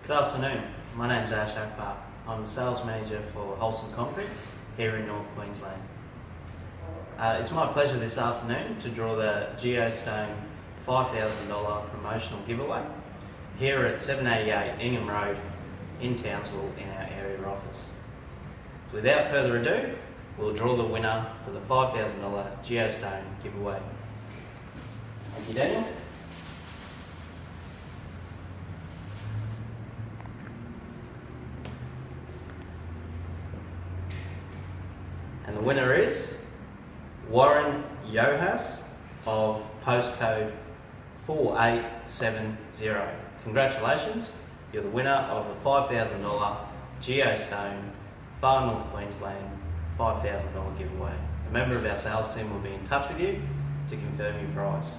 Good afternoon, my name's Ash Akbar. I'm the sales manager for Holcim Concrete here in North Queensland. It's my pleasure this afternoon to draw the Geostone $5,000 promotional giveaway here at 788 Ingham Road in Townsville in our area office. So without further ado, we'll draw the winner for the $5,000 Geostone giveaway. Thank you, Daniel. And the winner is Warren Joass of postcode 4870. Congratulations, you're the winner of the $5,000 Geostone Far North Queensland $5,000 giveaway. A member of our sales team will be in touch with you to confirm your prize.